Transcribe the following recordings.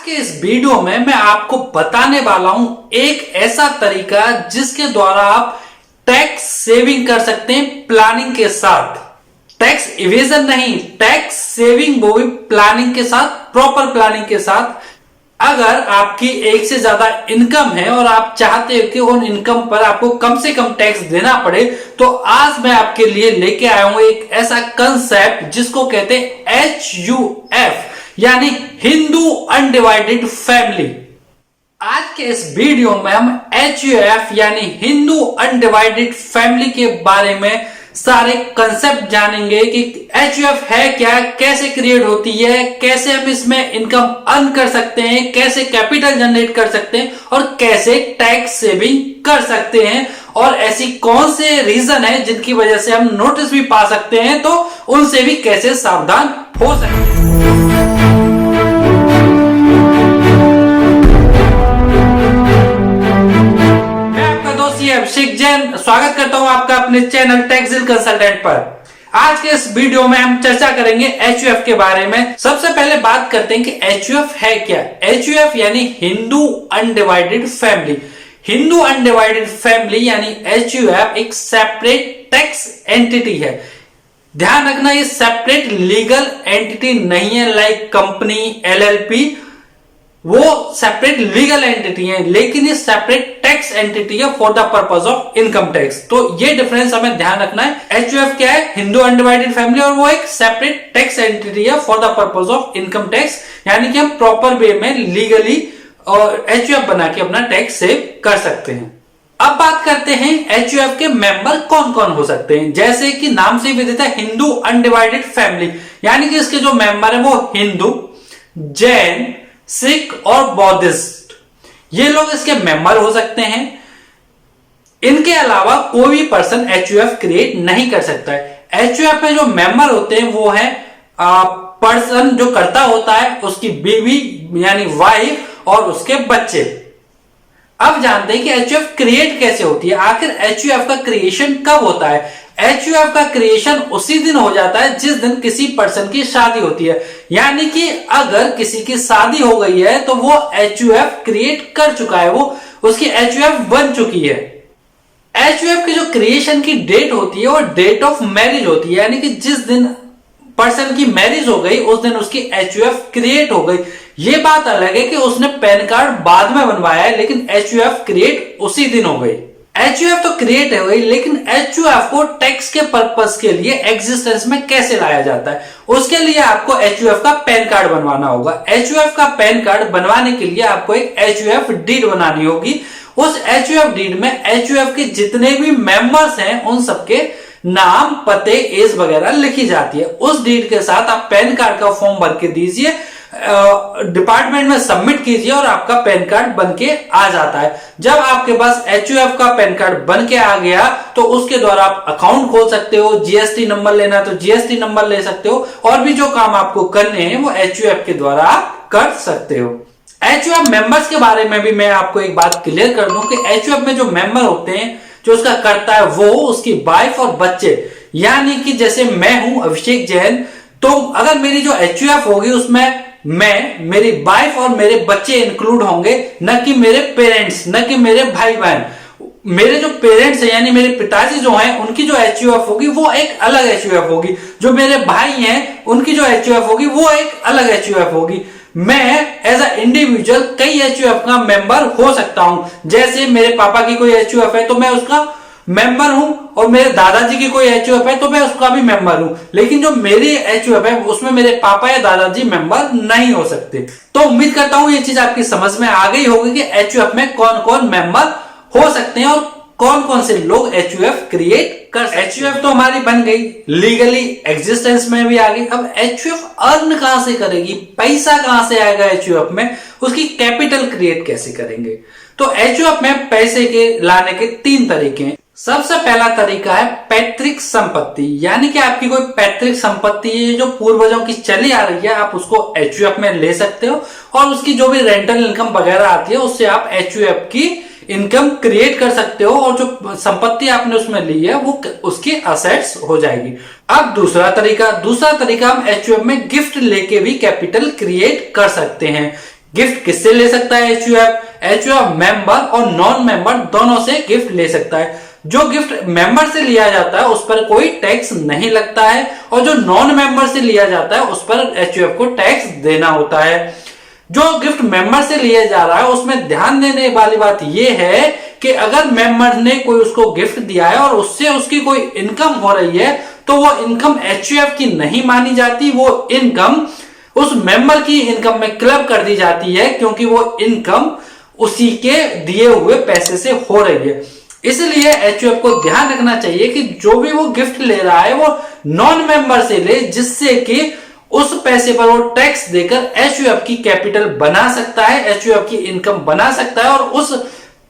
के इस वीडियो में मैं आपको बताने वाला हूं एक ऐसा तरीका जिसके द्वारा आप टैक्स सेविंग कर सकते हैं प्लानिंग के साथ। टैक्स इवेजन नहीं, टैक्स सेविंग वो भी प्लानिंग के साथ, प्रॉपर प्लानिंग के साथ। अगर आपकी एक से ज्यादा इनकम है और आप चाहते हो कि उन इनकम पर आपको कम से कम टैक्स देना पड़े, तो आज मैं आपके लिए लेके आया हूं एक ऐसा कंसेप्ट जिसको कहते हैं HUF, यानी हिंदू अनडिवाइडेड फैमिली। आज के इस वीडियो में हम HUF यानी हिंदू अनडिवाइडेड फैमिली के बारे में सारे कंसेप्ट जानेंगे कि HUF है क्या, कैसे क्रिएट होती है, कैसे हम इसमें इनकम अर्न कर सकते हैं, कैसे कैपिटल जनरेट कर सकते हैं और कैसे टैक्स सेविंग कर सकते हैं, और ऐसी कौन से रीजन है जिनकी वजह से हम नोटिस भी पा सकते हैं, तो उनसे भी कैसे सावधान हो सकते हैं। अभिषेक जैन स्वागत करता हूं आपका अपने चैनल टैक्स कंसल्टेंट पर। आज के इस वीडियो में हम चर्चा करेंगे HUF के बारे में। सबसे पहले बात करते हैं कि HUF है क्या। HUF यानी Hindu undivided family. Hindu undivided family यानी HUF एक सेपरेट टैक्स एंटिटी है। ध्यान रखना, ये सेपरेट लीगल एंटिटी नहीं है लाइक कंपनी, LLP। वो सेपरेट लीगल एंटिटी है, लेकिन ये सेपरेट टैक्स एंटिटी है for the purpose of income tax. तो ये डिफरेंस हमें ध्यान रखना है। HUF क्या है? हिंदू अनडिवाइडेड फैमिली, और वो एक सेपरेट टैक्स एंटिटी है for the purpose of income tax, यानी कि हम प्रॉपर वे में लीगली और HUF बना के अपना टैक्स सेव कर सकते हैं। अब बात करते हैं HUF के मेंबर कौन कौन हो सकते हैं। जैसे कि नाम से विदित है हिंदू अनडिवाइडेड फैमिली, यानी कि इसके जो मेंबर है वो हिंदू, जैन, सिख और बौद्धिस्ट, ये लोग इसके मेंबर हो सकते हैं। इनके अलावा कोई भी पर्सन HUF क्रिएट नहीं कर सकता है। HUF में जो मेंबर होते हैं वो है पर्सन जो करता होता है, उसकी बीवी यानी वाइफ और उसके बच्चे। अब जानते हैं कि HUF क्रिएट कैसे होती है। आखिर HUF का क्रिएशन कब होता है? HUF का क्रिएशन उसी दिन हो जाता है जिस दिन किसी पर्सन की शादी होती है, यानी कि अगर किसी की शादी हो गई है तो वो HUF क्रिएट कर चुका है, वो उसकी HUF बन चुकी है। HUF की जो क्रिएशन की डेट होती है वो डेट ऑफ मैरिज होती है, यानी कि जिस दिन पर्सन की मैरिज हो गई उस दिन उसकी HUF क्रिएट हो गई। ये बात अलग है कि उसने पैन कार्ड बाद में बनवाया है, लेकिन HUF क्रिएट उसी दिन हो गई। HUF तो क्रिएट हो गई, लेकिन HUF को टैक्स के पर्पस के लिए एग्जिस्टेंस में कैसे लाया जाता है, उसके लिए आपको HUF का पैन कार्ड बनवाना होगा। HUF का पैन कार्ड बनवाने के लिए आपको एक HUF डीड बनानी होगी। उस HUF डीड में HUF के जितने भी मेंबर्स हैं उन सबके नाम, पते, एज वगैरह लिखी जाती है। उस डीड के साथ आप पैन कार्ड का फॉर्म भर के दीजिए, डिपार्टमेंट में सबमिट कीजिए और आपका पैन कार्ड बनके आ जाता है। जब आपके पास HUF का पैन कार्ड बनके आ गया तो उसके द्वारा आप अकाउंट खोल सकते हो, GST नंबर लेना है तो GST नंबर ले सकते हो, और भी जो काम आपको करने हैं वो HUF के द्वारा आप कर सकते हो। HUF मेंबर्स के बारे में भी मैं आपको एक बात क्लियर कर दूं कि HUF में जो मेंबर होते हैं, जो उसका करता है वो उसकी वाइफ और बच्चे, यानी कि जैसे मैं हूं अभिषेक जैन, तो अगर मेरी जो HUF होगी उसमें मैं, मेरी वाइफ और मेरे बच्चे इंक्लूड होंगे, न कि मेरे पेरेंट्स, न कि मेरे भाई बहन। मेरे जो पेरेंट्स हैं यानी मेरे पिताजी जो हैं उनकी जो HUF होगी वो एक अलग HUF होगी। जो मेरे भाई हैं उनकी जो HUF होगी वो एक अलग HUF होगी। मैं एज अ इंडिविजुअल कई HUF का मेंबर हो सकता हूं। जैसे मेरे पापा की कोई HUF है तो मैं उसका मेंबर हूं, और मेरे दादाजी की कोई HUF है तो मैं उसका भी मेंबर हूं। लेकिन जो मेरी HUF है उसमें मेरे पापा या दादाजी मेंबर नहीं हो सकते। तो उम्मीद करता हूं ये चीज आपकी समझ में आ गई होगी कि HUF में कौन कौन मेंबर हो सकते हैं और कौन कौन से लोग HUF क्रिएट कर सकते हैं। HUF तो हमारी बन गई, लीगली एग्जिस्टेंस में भी आ गई। अब HUF अर्न कहां से करेगी, पैसा कहां से आएगा HUF में, उसकी कैपिटल क्रिएट कैसे करेंगे। तो HUF में पैसे के लाने के 3 तरीके हैं। सबसे पहला तरीका है पैतृक संपत्ति, यानी कि आपकी कोई पैतृक संपत्ति है जो पूर्वजों की चली आ रही है, आप उसको HUF में ले सकते हो, और उसकी जो भी रेंटल इनकम वगैरह आती है उससे आप HUF की इनकम क्रिएट कर सकते हो, और जो संपत्ति आपने उसमें ली है वो उसकी असेट्स हो जाएगी। अब दूसरा तरीका हम HUF में गिफ्ट लेके भी कैपिटल क्रिएट कर सकते हैं। गिफ्ट किससे ले सकता है एचयूएफ मेंबर और नॉन मेंबर दोनों से गिफ्ट ले सकता है। जो गिफ्ट मेंबर से लिया जाता है उस पर कोई टैक्स नहीं लगता है और जो नॉन मेंबर से लिया जाता है उस पर एचयूएफ को टैक्स देना होता है। जो गिफ्ट मेंबर से लिया जा रहा है उसमें ध्यान देने वाली बात यह है कि अगर मेंबर ने कोई उसको गिफ्ट दिया है और उससे उसकी कोई इनकम हो रही है तो वो इनकम एचयूएफ की नहीं मानी जाती, वो इनकम उस मेंबर की इनकम में क्लब कर दी जाती है क्योंकि वो इनकम उसी के दिए हुए पैसे से हो रही है। इसलिए एचयूएफ को ध्यान रखना चाहिए कि जो भी वो गिफ्ट ले रहा है वो नॉन मेंबर से ले, जिससे कि उस पैसे पर वो टैक्स देकर एचयूएफ की कैपिटल बना सकता है, एचयूएफ की इनकम बना सकता है और उस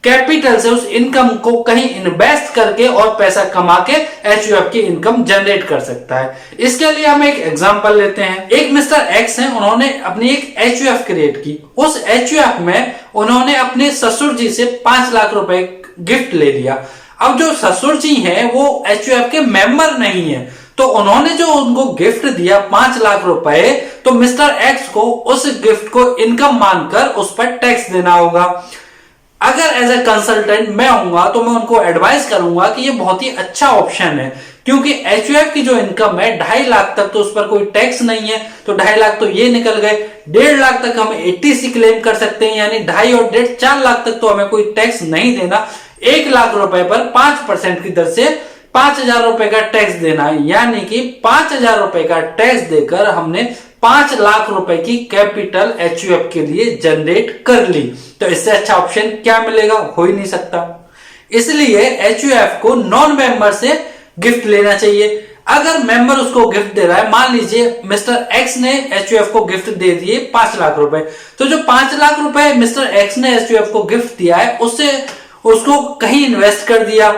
कैपिटल से उस इनकम को कहीं इन्वेस्ट करके और पैसा कमा के एचयूएफ की इनकम जनरेट कर सकता है। इसके लिए हम एक एग्जांपल लेते हैं। एक मिस्टर एक्स हैं, उन्होंने अपनी एक एचयूएफ क्रिएट की। उस एचयूएफ में उन्होंने अपने ससुर जी से 5 लाख रुपए गिफ्ट ले लिया। अब जो ससुर जी हैं वो एचयूएफ के मेंबर नहीं है, तो उन्होंने जो उनको गिफ्ट दिया 5 लाख रुपए, तो मिस्टर एक्स को उस गिफ्ट को इनकम मानकर उस पर टैक्स देना होगा। अगर एज ए कंसल्टेंट मैं होऊंगा तो मैं उनको एडवाइस करूंगा कि ये बहुत ही अच्छा ऑप्शन है, क्योंकि एचयूएफ की जो इनकम है 2.5 लाख तक तो उस पर कोई टैक्स नहीं है, तो 2.5 लाख तो ये निकल गए। 1.5 लाख तक हम एटीसी क्लेम कर सकते हैं, यानी 2.5 और 1.5 4 लाख तक तो हमें कोई टैक्स नहीं देना। 1 लाख रुपए पर 5% की दर से 5,000 रुपए का टैक्स देना है, यानी कि 5,000 रुपए का टैक्स देकर हमने 5 लाख रुपए की कैपिटल एचयूएफ के लिए जनरेट कर ली। तो इससे अच्छा ऑप्शन क्या मिलेगा, हो ही नहीं सकता। इसलिए एचयूएफ को नॉन मेंबर से गिफ्ट लेना चाहिए। अगर मेंबर उसको गिफ्ट दे रहा है, मान लीजिए मिस्टर एक्स ने एचयूएफ को गिफ्ट दे दिए 5 लाख रुपए, तो जो 5 लाख रुपए मिस्टर एक्स ने एचयूएफ को गिफ्ट दिया है उससे उसको कहीं इन्वेस्ट कर दिया,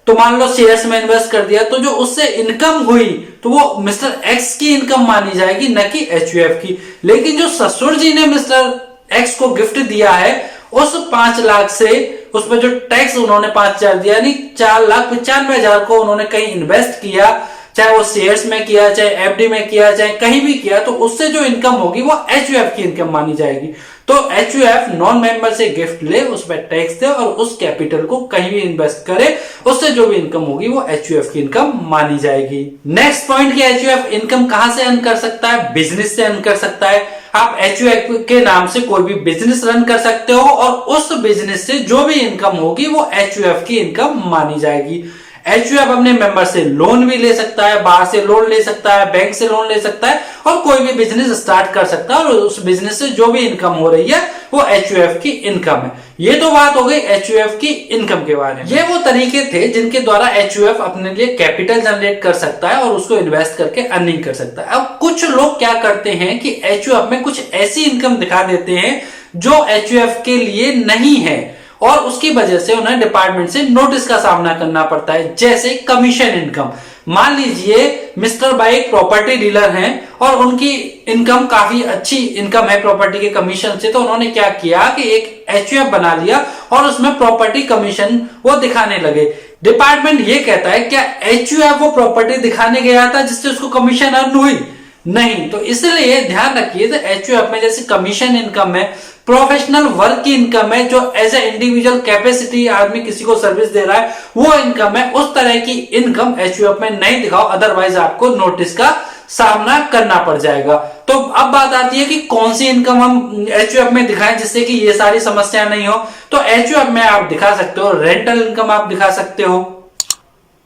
तो मान लो शेयर्स में इन्वेस्ट कर दिया, तो जो उससे इनकम हुई तो वो मिस्टर एक्स की इनकम मानी जाएगी, न कि एचयूएफ की। लेकिन जो ससुर जी ने मिस्टर एक्स को गिफ्ट दिया है उस 5 लाख से उस पर जो टैक्स उन्होंने 5,000 दिया, यानी 4,95,000 को उन्होंने कहीं इन्वेस्ट किया, चाहे वो शेयर्स में किया, चाहे एफडी में किया, चाहे कहीं भी किया, तो उससे जो इनकम होगी वो एचयूएफ की इनकम मानी जाएगी। तो एचयूएफ नॉन मेंबर से गिफ्ट ले, उस पर टैक्स दे और उस कैपिटल को कहीं भी इन्वेस्ट करे, उससे जो भी इनकम होगी वो एचयूएफ की इनकम मानी जाएगी। नेक्स्ट पॉइंट कि एचयूएफ इनकम कहां से अर्न कर सकता है, बिजनेस से अर्न कर सकता है। आप एचयूएफ के नाम से कोई भी बिजनेस रन कर सकते हो और उस बिजनेस से जो भी इनकम होगी वो एचयूएफ की इनकम मानी जाएगी। एचयूएफ अपने मेंबर से लोन भी ले सकता है, बाहर से लोन ले सकता है, बैंक से लोन ले सकता है और कोई भी बिजनेस स्टार्ट कर सकता है और उस बिजनेस से जो भी इनकम हो रही है वो एचयूएफ की इनकम है। ये तो बात हो गई एचयूएफ की इनकम के बारे में। ये वो तरीके थे जिनके द्वारा एचयूएफ अपने लिए कैपिटल जनरेट कर सकता है और उसको इन्वेस्ट करके अर्निंग कर सकता है। अब कुछ लोग क्या करते हैं कि एचयूएफ में कुछ ऐसी इनकम दिखा देते हैं जो एचयूएफ के लिए नहीं है और उसकी वजह से उन्हें डिपार्टमेंट से नोटिस का सामना करना पड़ता है, जैसे कमीशन इनकम। मान लीजिए मिस्टर बाई प्रॉपर्टी डीलर हैं और उनकी इनकम काफी अच्छी इनकम है प्रॉपर्टी के कमीशन से, तो उन्होंने क्या किया कि एक एचयूएफ बना लिया और उसमें प्रॉपर्टी कमीशन वो दिखाने लगे। डिपार्टमेंट ये कहता है क्या एचयूएफ वो प्रॉपर्टी दिखाने गया था जिससे उसको कमीशन अर्न हुई? नहीं। तो इसलिए ध्यान रखिए तो एचयूएफ में जैसे कमीशन इनकम है, प्रोफेशनल वर्क की इनकम है, जो एज ए इंडिविजुअल कैपेसिटी आदमी किसी को सर्विस दे रहा है वो इनकम है, उस तरह की इनकम एचयूएफ में नहीं दिखाओ, अदरवाइज आपको नोटिस का सामना करना पड़ जाएगा। तो अब बात आती है कि कौन सी इनकम हम एचयूएफ में दिखाएं जिससे कि ये सारी समस्या नहीं हो। तो एचयूएफ में आप दिखा सकते हो रेंटल इनकम, आप दिखा सकते हो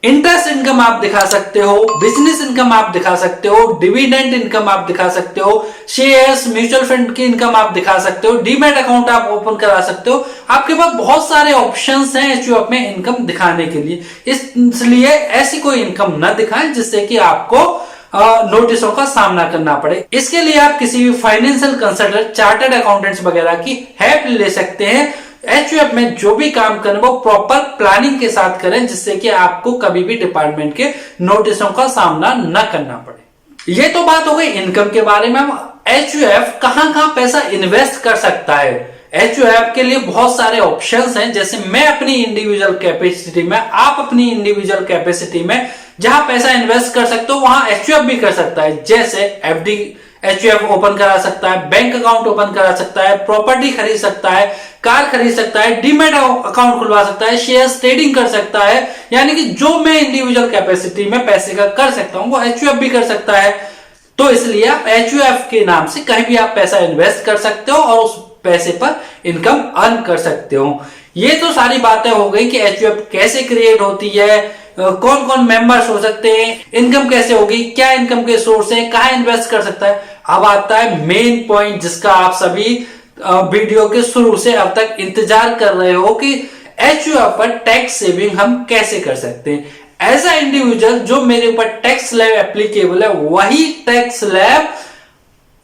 इंटरेस्ट इनकम, आप दिखा सकते हो बिजनेस इनकम, आप दिखा सकते हो डिविडेंड इनकम, आप दिखा सकते हो शेयर्स म्यूचुअल फंड की इनकम, आप दिखा सकते हो डीमैट अकाउंट आप ओपन करा सकते हो। आपके पास बहुत सारे ऑप्शंस हैं एचयूएफ में इनकम दिखाने के लिए, इसलिए ऐसी कोई इनकम न दिखाएं जिससे कि आपको नोटिसों का सामना करना पड़े। इसके लिए आप किसी भी फाइनेंशियल कंसल्टेंट, चार्टर्ड अकाउंटेंट्स वगैरह की हेल्प ले सकते हैं। एचयूएफ में जो भी काम करें वो प्रॉपर प्लानिंग के साथ करें जिससे कि आपको कभी भी डिपार्टमेंट के नोटिसों का सामना न करना पड़े। ये तो बात हो गई इनकम के बारे में। एचयूएफ कहां कहां पैसा इन्वेस्ट कर सकता है? एचयूएफ के लिए बहुत सारे ऑप्शंस हैं, जैसे मैं अपनी इंडिविजुअल कैपेसिटी में, आप अपनी इंडिविजुअल कैपेसिटी में जहां पैसा इन्वेस्ट कर सकते हो वहां एचयूएफ भी कर सकता है। जैसे एफडी एचयूएफ ओपन करा सकता है, बैंक अकाउंट ओपन करा सकता है, प्रॉपर्टी खरीद सकता है, कार खरीद सकता है, डीमैट अकाउंट खुलवा सकता है, शेयर ट्रेडिंग कर सकता है। यानी कि जो मैं इंडिविजुअल कैपेसिटी में पैसे का कर सकता हूं वो एचयूएफ भी कर सकता है। तो इसलिए आप एचयूएफ के नाम से कहीं भी आप पैसा इन्वेस्ट कर सकते हो और उस पैसे पर इनकम अर्न कर सकते हो। ये तो सारी बातें हो गई कि एचयूएफ कैसे क्रिएट होती है, कौन कौन मेंबर्स हो सकते हैं, इनकम कैसे होगी, क्या इनकम के सोर्स है, कहां इन्वेस्ट कर सकता है। अब आता है मेन पॉइंट जिसका आप सभी वीडियो के शुरू से अब तक इंतजार कर रहे हो कि एचयूएफ पर टैक्स सेविंग हम कैसे कर सकते हैं। एज अ इंडिविजुअल जो मेरे ऊपर टैक्स स्लैब एप्लीकेबल है वही टैक्स स्लैब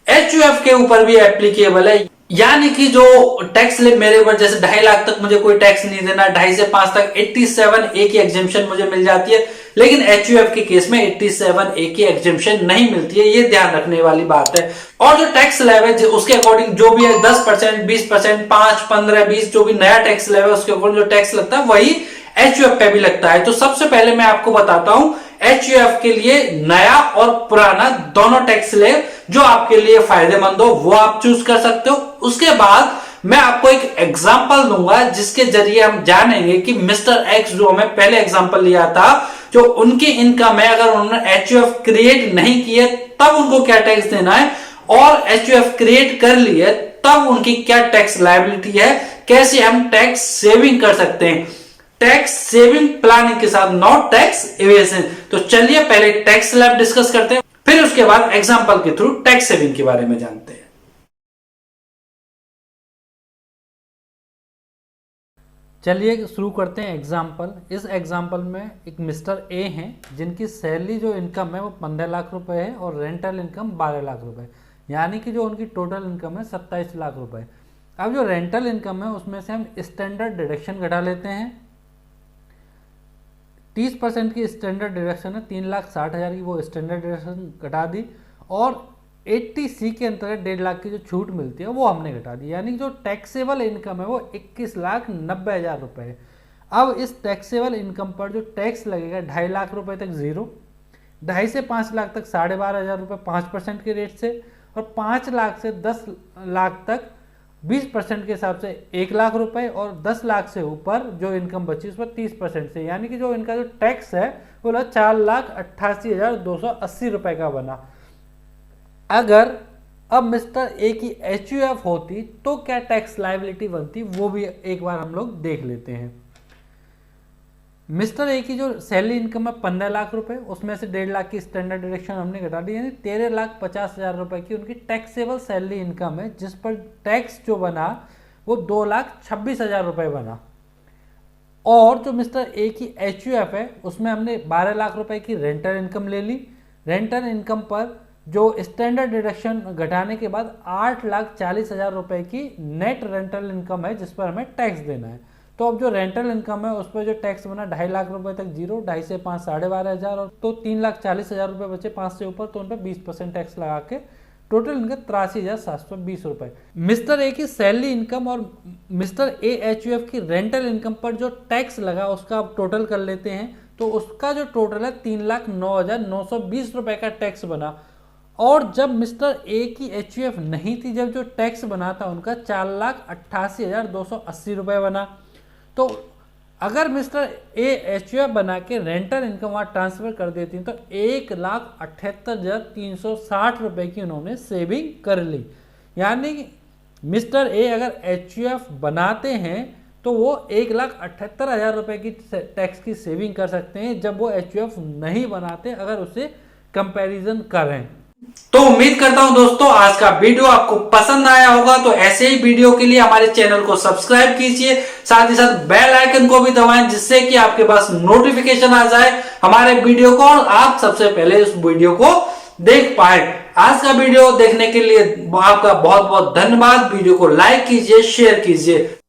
एचयूएफ के ऊपर भी एप्लीकेबल है। यानी कि जो टैक्स स्लैब मेरे ऊपर जैसे 2.5 लाख तक मुझे कोई टैक्स नहीं देना, 2.5 से 5 तक 87A की एग्जेम्पशन मुझे मिल जाती है, लेकिन एचयूएफ के केस में 87A की एग्जेम्पशन नहीं मिलती है। ये ध्यान रखने वाली बात है। और जो टैक्स स्लैब है उसके अकॉर्डिंग जो भी है 10%, 20%, 5, 15, 20 जो भी नया टैक्स स्लैब है उसके अकॉर्डिंग जो टैक्स लगता है वही एचयूएफ पे भी लगता है। तो सबसे पहले मैं आपको बताता हूं एचयूएफ के लिए नया और पुराना दोनों टैक्स स्लैब जो आपके लिए फायदेमंद हो वो आप चूज कर सकते हो। उसके बाद मैं आपको एक एग्जांपल दूंगा जिसके जरिए हम जानेंगे कि मिस्टर एक्स जो हमें पहले एग्जांपल लिया था, जो उनकी इनकम है अगर उन्होंने एचयूएफ क्रिएट नहीं किए तब उनको क्या टैक्स देना है, और एचयूएफ क्रिएट कर लिए तब उनकी क्या टैक्स लायबिलिटी है, कैसे हम टैक्स सेविंग कर सकते हैं टैक्स सेविंग प्लानिंग के साथ, नॉट टैक्स एवेजन। तो चलिए पहले टैक्स स्लैब डिस्कस करते हैं, फिर उसके बाद एग्जांपल के थ्रू टैक्स सेविंग के बारे में जानते हैं। चलिए शुरू करते हैं एग्जाम्पल। इस एग्जाम्पल में एक मिस्टर ए हैं जिनकी सैलरी जो इनकम है वो 15 लाख रुपए है और रेंटल इनकम 12 लाख रुपए, यानी कि जो उनकी टोटल इनकम है 27 लाख रुपए। अब जो रेंटल इनकम है उसमें से हम स्टैंडर्ड डिडक्शन घटा लेते हैं। 30% की स्टैंडर्ड डिडक्शन है, 3,60,000 की वो स्टैंडर्ड डिडक्शन घटा दी, और 80C के अंतर्गत 1.5 लाख की जो छूट मिलती है वो हमने घटा दी, यानी जो टैक्सेबल इनकम है वो 21,90,000 रुपये है। अब इस टैक्सेबल इनकम पर जो टैक्स लगेगा 2.5 लाख रुपए तक जीरो, 2.5 से 5 लाख तक 12,500 रुपये 5% के रेट से, और 5 लाख से 10 लाख तक 20% के हिसाब से 1 लाख रुपए, और 10 लाख से ऊपर जो इनकम बची उस पर 30% से, यानी कि जो इनका जो टैक्स है वो 4,88,280 रुपये का बना। अगर अब मिस्टर ए की एचयूएफ होती तो क्या टैक्स लायबिलिटी बनती वो भी एक बार हम लोग देख लेते हैं। मिस्टर ए की जो सैलरी इनकम है 15 लाख रुपए, उसमें से 1.5 लाख की स्टैंडर्ड डिडक्शन हमने घटा दी, यानी 13,50,000 रुपए की उनकी टैक्सेबल सैलरी इनकम है, जिस पर टैक्स जो बना वो 2,26,000 रुपए बना। और जो मिस्टर ए की एचयूएफ है उसमें हमने 12 लाख रुपए की रेंटल इनकम ले ली। रेंटल इनकम पर जो स्टैंडर्ड डिडक्शन घटाने के बाद 8,40,000 रुपए की नेट रेंटल इनकम है जिस पर हमें टैक्स देना है। तो अब जो रेंटल इनकम है उस पर जो टैक्स बना 2.5 लाख रुपए तक जीरो, 2.5 से 5 12,500, और तो 3,40,000 रुपए बचे 5 से ऊपर, तो उन पर 20% टैक्स लगा के टोटल इनकम 83,720 रुपए। मिस्टर ए की सैलरी इनकम और मिस्टर ए एचयूएफ की रेंटल इनकम पर जो टैक्स लगा उसका आप टोटल कर लेते हैं, तो उसका जो टोटल है 3,09,920 रुपए का टैक्स बना। और जब मिस्टर ए की एचयूएफ नहीं थी, जब जो टैक्स बना था उनका 4,88,280 रुपये बना। तो अगर मिस्टर ए एचयूएफ बना के रेंटल इनकम वहाँ ट्रांसफर कर देती तो 1,78,360 रुपये की उन्होंने सेविंग कर ली। यानी कि मिस्टर ए अगर एचयूएफ बनाते हैं तो वो 1,78,000 रुपये की टैक्स की सेविंग कर सकते हैं जब वो एचयूएफ नहीं बनाते, अगर उसे कंपैरिजन करें। तो उम्मीद करता हूं दोस्तों आज का वीडियो आपको पसंद आया होगा। तो ऐसे ही वीडियो के लिए हमारे चैनल को सब्सक्राइब कीजिए, साथ ही साथ बेल आइकन को भी दबाएं जिससे कि आपके पास नोटिफिकेशन आ जाए हमारे वीडियो को और आप सबसे पहले उस वीडियो को देख पाए। आज का वीडियो देखने के लिए आपका बहुत बहुत धन्यवाद। वीडियो को लाइक कीजिए, शेयर कीजिए।